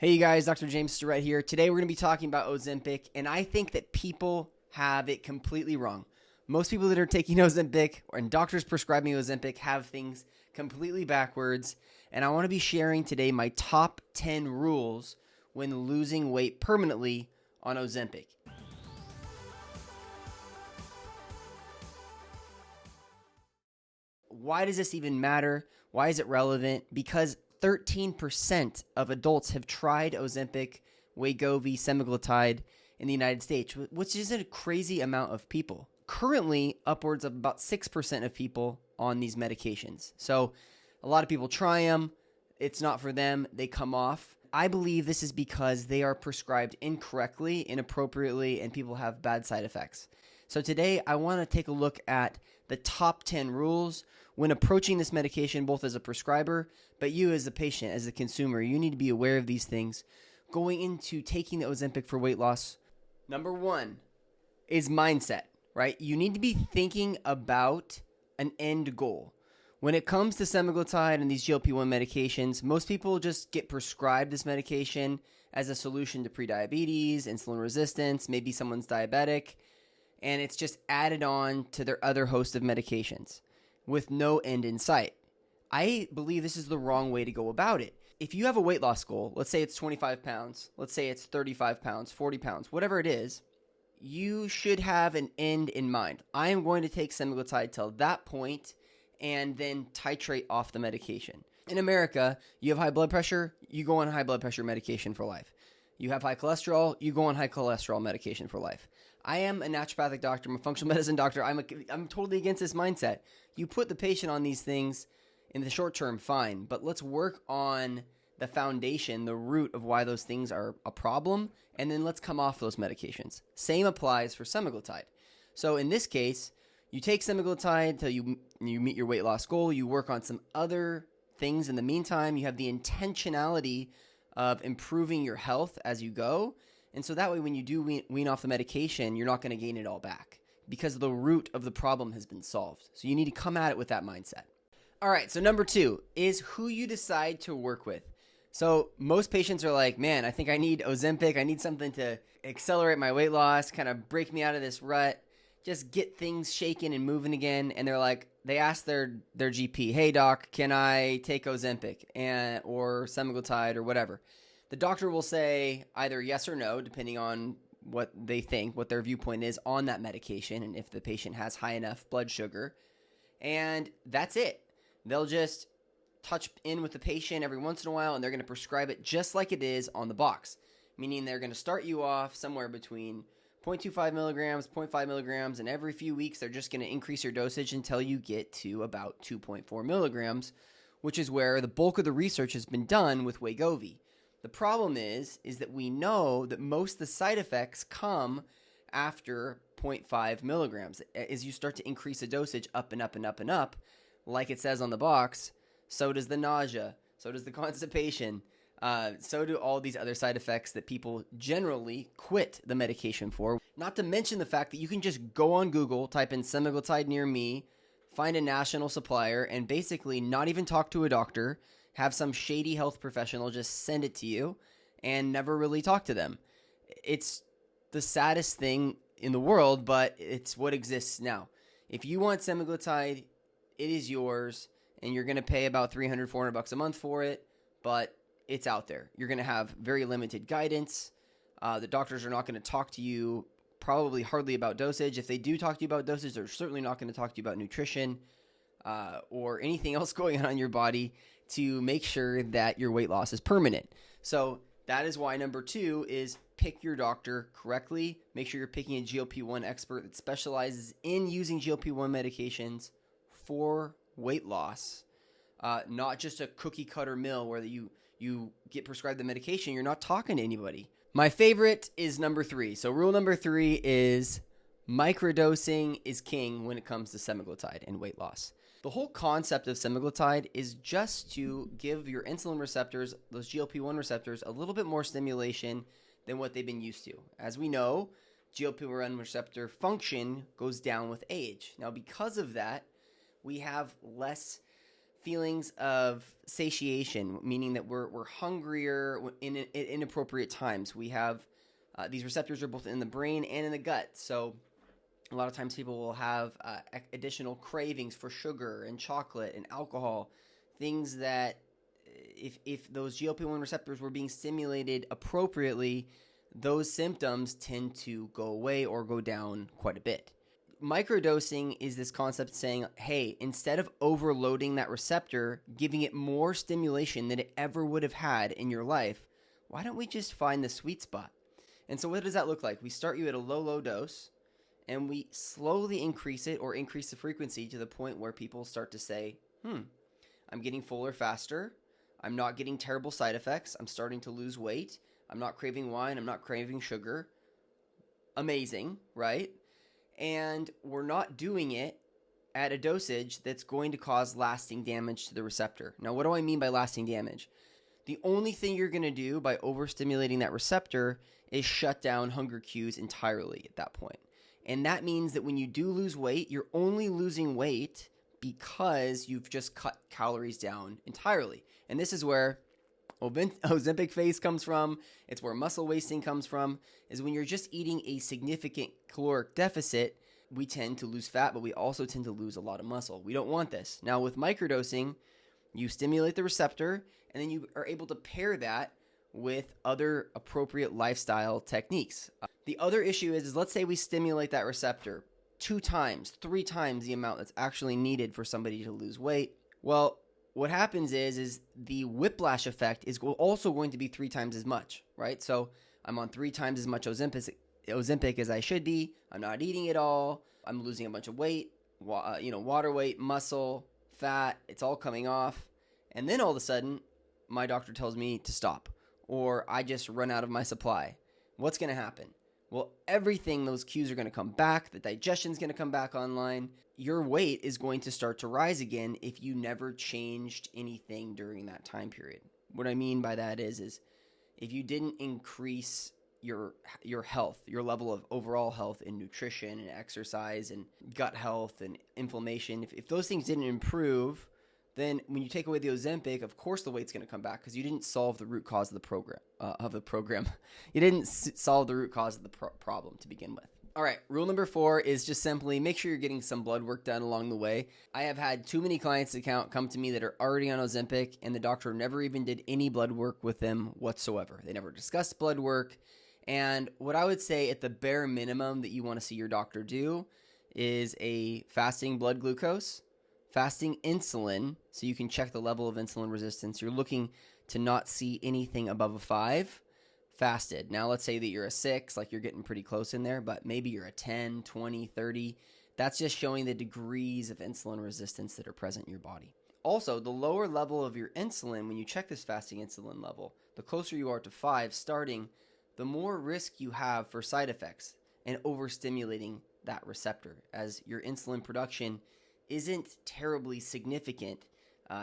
Hey you guys, Dr. James Stirrett here. Today we're going to be talking about Ozempic, and I think that people have it completely wrong. Most people that are taking Ozempic and doctors prescribing Ozempic have things completely backwards, and I want to be sharing today my top 10 rules when losing weight permanently on Ozempic. Why does this even matter? Why is it relevant? Because 13% of adults have tried Ozempic, Wegovy, semaglutide in the United States, which is a crazy amount of people. Currently, upwards of about 6% of people on these medications. So a lot of people try them. It's not for them. They come off. I believe this is because they are prescribed incorrectly, inappropriately, and people have bad side effects. So today I want to take a look at the top 10 rules when approaching this medication, both as a prescriber, but you as a patient, as a consumer. You need to be aware of these things going into taking the Ozempic for weight loss. Number one is mindset, right? You need to be thinking about an end goal. When it comes to semaglutide and these GLP-1 medications, most people just get prescribed this medication as a solution to prediabetes, insulin resistance, maybe someone's diabetic, and it's just added on to their other host of medications with no end in sight. I believe this is the wrong way to go about it. If you have a weight loss goal, let's say it's 25 pounds, let's say it's 35 pounds, 40 pounds, whatever it is, you should have an end in mind. I am going to take semaglutide till that point and then titrate off the medication. In America, you have high blood pressure, you go on high blood pressure medication for life. You have high cholesterol, you go on high cholesterol medication for life. I am a naturopathic doctor, I'm a functional medicine doctor. I'm totally against this mindset. You put the patient on these things in the short term, fine, but let's work on the foundation, the root of why those things are a problem, and then let's come off those medications. Same applies for semaglutide. So in this case, you take semaglutide till you meet your weight loss goal, you work on some other things in the meantime, you have the intentionality of improving your health as you go. And so that way, when you do wean off the medication, you're not going to gain it all back because the root of the problem has been solved. So you need to come at it with that mindset. All right, so number two is who you decide to work with. So most patients are like, man, I think I need Ozempic. I need something to accelerate my weight loss, kind of break me out of this rut, just get things shaking and moving again. And they're like, they ask their GP, hey doc, can I take Ozempic or semaglutide or whatever? The doctor will say either yes or no, depending on what they think, what their viewpoint is on that medication, and if the patient has high enough blood sugar. And that's it. They'll just touch in with the patient every once in a while, and they're going to prescribe it just like it is on the box, meaning they're going to start you off somewhere between 0.25 milligrams, 0.5 milligrams, and every few weeks they're just going to increase your dosage until you get to about 2.4 milligrams, which is where the bulk of the research has been done with Wegovy. The problem is that we know that most of the side effects come after 0.5 milligrams. As you start to increase the dosage up and up and up and up, like it says on the box, so does the nausea, so does the constipation, so do all these other side effects that people generally quit the medication for. Not to mention the fact that you can just go on Google, type in semaglutide near me, find a national supplier, and basically not even talk to a doctor, have some shady health professional just send it to you and never really talk to them. It's the saddest thing in the world, but it's what exists now. If you want semaglutide, it is yours, and you're going to pay about $300, $400 a month for it, but it's out there. You're going to have very limited guidance. The doctors are not going to talk to you probably hardly about dosage. If they do talk to you about dosage, they're certainly not going to talk to you about nutrition or anything else going on in your body to make sure that your weight loss is permanent. So that is why number two is pick your doctor correctly. Make sure you're picking a GLP-1 expert that specializes in using GLP-1 medications for weight loss, not just a cookie cutter mill where you get prescribed the medication. You're not talking to anybody. My favorite is number three. So rule number three is microdosing is king when it comes to semaglutide and weight loss. The whole concept of semaglutide is just to give your insulin receptors, those GLP-1 receptors, a little bit more stimulation than what they've been used to. As we know, GLP-1 receptor function goes down with age. Now, because of that, we have less feelings of satiation, meaning that we're hungrier in inappropriate times. We have these receptors are both in the brain and in the gut. So a lot of times people will have additional cravings for sugar and chocolate and alcohol, things that if those GLP-1 receptors were being stimulated appropriately, those symptoms tend to go away or go down quite a bit. Microdosing is this concept saying, hey, instead of overloading that receptor, giving it more stimulation than it ever would have had in your life, why don't we just find the sweet spot? And so what does that look like? We start you at a low dose, and we slowly increase it or increase the frequency to the point where people start to say, I'm getting fuller faster. I'm not getting terrible side effects. I'm starting to lose weight. I'm not craving wine. I'm not craving sugar. Amazing, right? And we're not doing it at a dosage that's going to cause lasting damage to the receptor. Now, what do I mean by lasting damage? The only thing you're going to do by overstimulating that receptor is shut down hunger cues entirely at that point. And that means that when you do lose weight, you're only losing weight because you've just cut calories down entirely. And this is where Ozempic face comes from. It's where muscle wasting comes from, is when you're just eating a significant caloric deficit, we tend to lose fat, but we also tend to lose a lot of muscle. We don't want this. Now with microdosing, you stimulate the receptor, and then you are able to pair that with other appropriate lifestyle techniques. The other issue is let's say we stimulate that receptor 2 times, 3 times the amount that's actually needed for somebody to lose weight. Well, what happens is the whiplash effect is also going to be 3 times as much, right? So I'm on 3 times as much Ozempic as I should be. I'm not eating it all. I'm losing a bunch of weight, water weight, muscle, fat. It's all coming off. And then all of a sudden, my doctor tells me to stop, or I just run out of my supply. What's going to happen? Well, those cues are going to come back. The digestion's going to come back online. Your weight is going to start to rise again if you never changed anything during that time period. What I mean by that is if you didn't increase your health, your level of overall health in nutrition and exercise and gut health and inflammation, if those things didn't improve, then when you take away the Ozempic, of course the weight's going to come back because you didn't solve the root cause of the program. You didn't solve the root cause of the problem to begin with. All right, rule number 4 is just simply make sure you're getting some blood work done along the way. I have had too many clients that come to me that are already on Ozempic, and the doctor never even did any blood work with them whatsoever. They never discussed blood work. And what I would say at the bare minimum that you want to see your doctor do is a fasting blood glucose, fasting insulin, so you can check the level of insulin resistance. You're looking to not see anything above a 5, fasted. Now, let's say that you're a 6, like you're getting pretty close in there, but maybe you're a 10, 20, 30. That's just showing the degrees of insulin resistance that are present in your body. Also, the lower level of your insulin, when you check this fasting insulin level, the closer you are to 5 starting, the more risk you have for side effects and overstimulating that receptor, as your insulin production isn't terribly significant,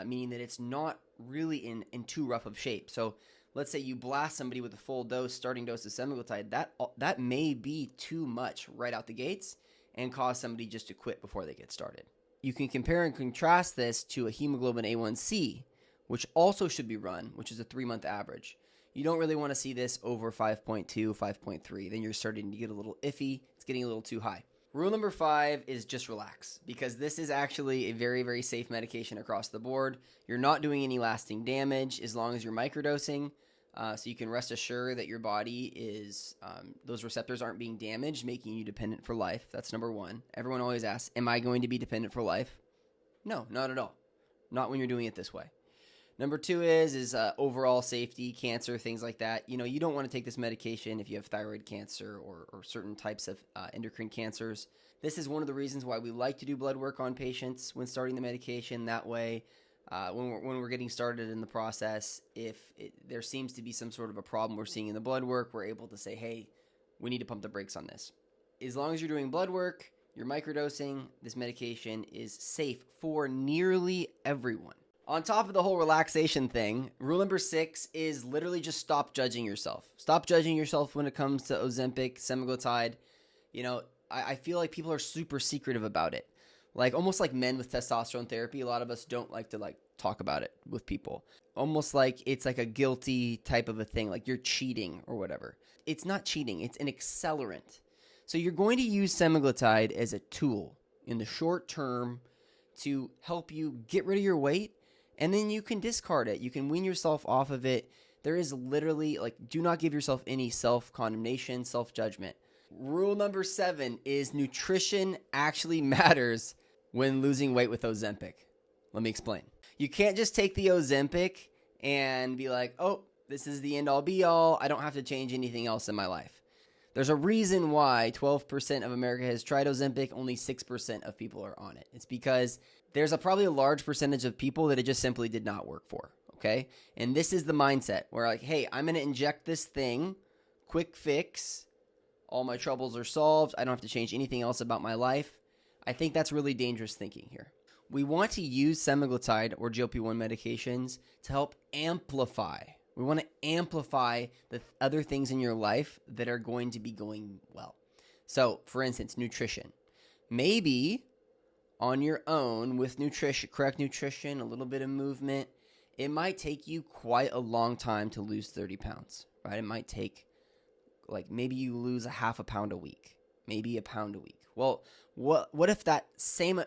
meaning that it's not really in too rough of shape. So let's say you blast somebody with a full dose, starting dose of semaglutide, that may be too much right out the gates and cause somebody just to quit before they get started. You can compare and contrast this to a hemoglobin A1C, which also should be run, which is a 3-month average. You don't really want to see this over 5.2, 5.3. Then you're starting to get a little iffy. It's getting a little too high. Rule number 5 is just relax, because this is actually a very, very safe medication across the board. You're not doing any lasting damage as long as you're microdosing. So you can rest assured that your body is, those receptors aren't being damaged, making you dependent for life. That's number 1. Everyone always asks, am I going to be dependent for life? No, not at all. Not when you're doing it this way. Number 2 is overall safety, cancer, things like that. You don't want to take this medication if you have thyroid cancer or certain types of endocrine cancers. This is one of the reasons why we like to do blood work on patients when starting the medication. That way, when we're getting started in the process, if there seems to be some sort of a problem we're seeing in the blood work, we're able to say, hey, we need to pump the brakes on this. As long as you're doing blood work, you're microdosing, this medication is safe for nearly everyone. On top of the whole relaxation thing, rule number 6 is literally just stop judging yourself. Stop judging yourself when it comes to Ozempic, semaglutide. I feel like people are super secretive about it. Like almost like men with testosterone therapy, a lot of us don't like to talk about it with people. Almost like it's like a guilty type of a thing, like you're cheating or whatever. It's not cheating, it's an accelerant. So you're going to use semaglutide as a tool in the short term to help you get rid of your weight, and then you can discard it. You can wean yourself off of it. There is literally, like, do not give yourself any self-condemnation, self-judgment. Rule number 7 is nutrition actually matters when losing weight with Ozempic. Let me explain. You can't just take the Ozempic and be like, oh, this is the end-all be-all. I don't have to change anything else in my life. There's a reason why 12% of America has tried Ozempic, only 6% of people are on it. It's because there's probably a large percentage of people that it just simply did not work for, okay? And this is the mindset where like, hey, I'm going to inject this thing, quick fix, all my troubles are solved, I don't have to change anything else about my life. I think that's really dangerous thinking here. We want to use semaglutide or GLP-1 medications to help amplify. We want to amplify the other things in your life that are going to be going well. So, for instance, nutrition. Maybe on your own with nutrition, correct nutrition, a little bit of movement, it might take you quite a long time to lose 30 pounds, right? It might take, like, maybe you lose a half a pound a week, maybe a pound a week. Well, what if that same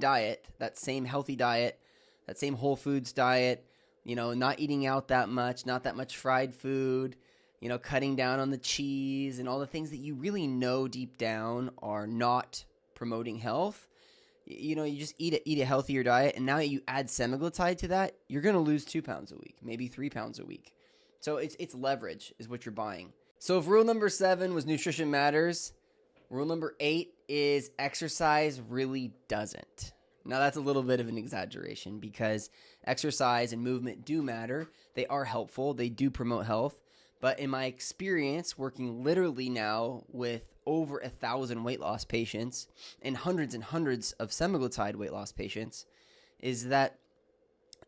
diet, that same healthy diet, that same whole foods diet, you know, not eating out that much, not that much fried food, you know, cutting down on the cheese and all the things that you really know deep down are not promoting health. You know, you just eat a healthier diet, and now you add semaglutide to that, you're going to lose 2 pounds a week, maybe 3 pounds a week. So it's leverage is what you're buying. So if rule number 7 was nutrition matters, rule number 8 is exercise really doesn't. Now, that's a little bit of an exaggeration because exercise and movement do matter. They are helpful. They do promote health. But in my experience, working literally now with over 1,000 weight loss patients and hundreds of semaglutide weight loss patients, is that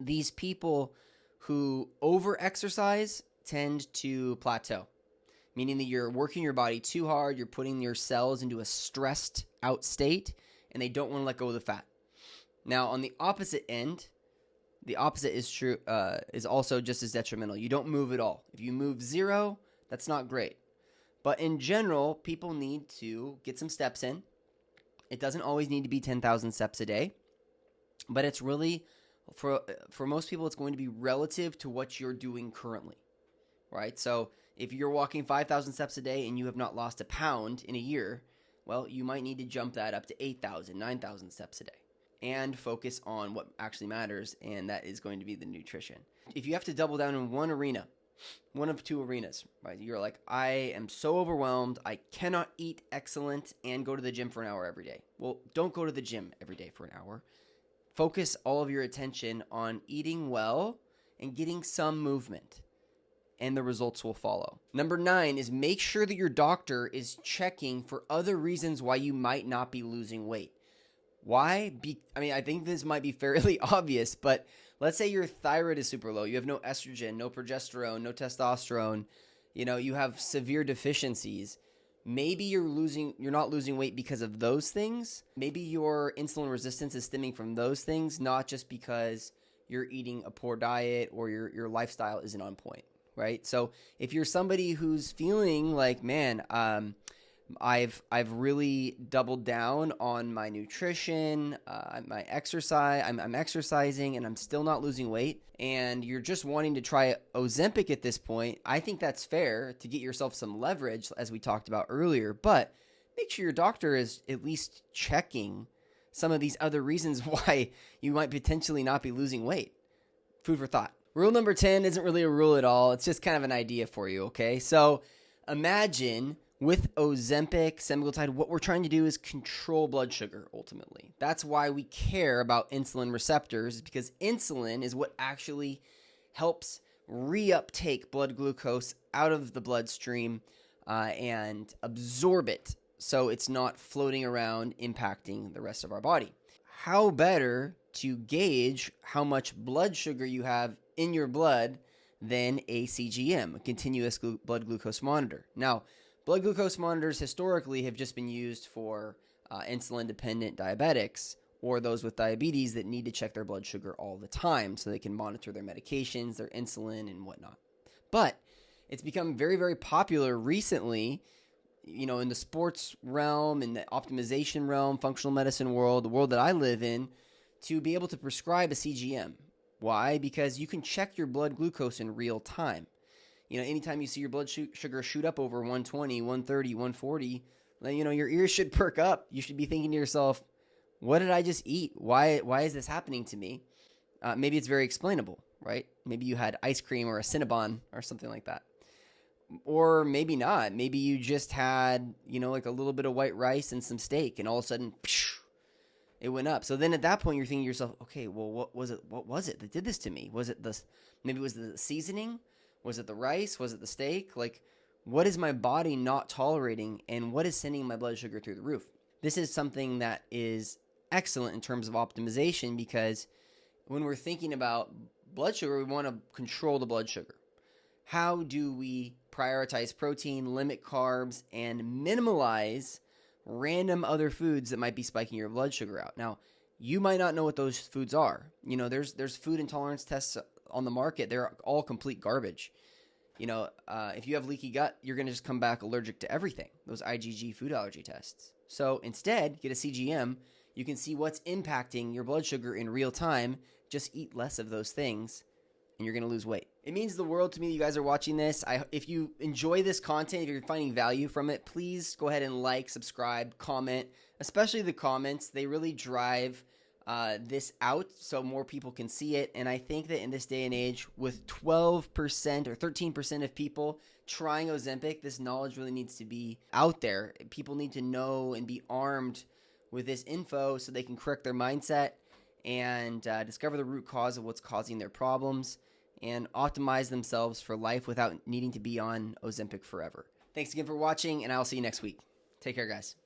these people who over-exercise tend to plateau, meaning that you're working your body too hard, you're putting your cells into a stressed out state, and they don't want to let go of the fat. Now, on the opposite end, the opposite is true, is also just as detrimental. You don't move at all. If you move 0, that's not great. But in general, people need to get some steps in. It doesn't always need to be 10,000 steps a day, but it's really, for most people, it's going to be relative to what you're doing currently, right? So if you're walking 5,000 steps a day and you have not lost a pound in a year, well, you might need to jump that up to 8,000, 9,000 steps a day and focus on what actually matters, and that is going to be the nutrition. If you have to double down in one arena, one of 2 arenas, right? You're like, I am so overwhelmed, I cannot eat excellent and go to the gym for an hour every day. Well, don't go to the gym every day for an hour. Focus all of your attention on eating well and getting some movement, and the results will follow. Number 9 is make sure that your doctor is checking for other reasons why you might not be losing weight. Why? I think this might be fairly obvious, but let's say your thyroid is super low. You have no estrogen, no progesterone, no testosterone. You know, you have severe deficiencies. Maybe you're not losing weight because of those things. Maybe your insulin resistance is stemming from those things, not just because you're eating a poor diet or your lifestyle isn't on point, right? So if you're somebody who's feeling like, man, I've really doubled down on my nutrition, my exercise. I'm exercising and I'm still not losing weight, and you're just wanting to try Ozempic at this point. I think that's fair to get yourself some leverage, as we talked about earlier. But make sure your doctor is at least checking some of these other reasons why you might potentially not be losing weight. Food for thought. Rule number 10 isn't really a rule at all. It's just kind of an idea for you. Okay, so imagine, with Ozempic, semaglutide, what we're trying to do is control blood sugar, ultimately. That's why we care about insulin receptors, because insulin is what actually helps reuptake blood glucose out of the bloodstream and absorb it so it's not floating around impacting the rest of our body. How better to gauge how much blood sugar you have in your blood than a CGM, a continuous blood glucose monitor? Now, blood glucose monitors historically have just been used for insulin-dependent diabetics or those with diabetes that need to check their blood sugar all the time so they can monitor their medications, their insulin, and whatnot. But it's become very, very popular recently, in the sports realm, in the optimization realm, functional medicine world, the world that I live in, to be able to prescribe a CGM. Why? Because you can check your blood glucose in real time. Anytime you see your blood sugar shoot up over 120, 130, 140, then, your ears should perk up. You should be thinking to yourself, what did I just eat? Why is this happening to me? Maybe it's very explainable, right? Maybe you had ice cream or a Cinnabon or something like that. Or maybe not. Maybe you just had, like a little bit of white rice and some steak, and all of a sudden, it went up. So then at that point, you're thinking to yourself, okay, well, what was it that did this to me? Was it maybe it was the seasoning? Was it the rice? Was it the steak? Like, what is my body not tolerating, and what is sending my blood sugar through the roof? This is something that is excellent in terms of optimization, because when we're thinking about blood sugar, we want to control the blood sugar. How do we prioritize protein, limit carbs, and minimalize random other foods that might be spiking your blood sugar out? Now, you might not know what those foods are. There's food intolerance tests on the market. They're all complete garbage. If you have leaky gut, you're going to just come back allergic to everything, those IgG food allergy tests. So instead, get a CGM. You can see what's impacting your blood sugar in real time. Just eat less of those things, and you're going to lose weight. It means the world to me that you guys are watching this. If you enjoy this content, if you're finding value from it, please go ahead and like, subscribe, comment, especially the comments. They really drive this out so more people can see it. And I think that in this day and age, with 12% or 13% of people trying Ozempic, this knowledge really needs to be out there. People need to know and be armed with this info so they can correct their mindset and discover the root cause of what's causing their problems and optimize themselves for life without needing to be on Ozempic forever. Thanks again for watching, and I'll see you next week. Take care, guys.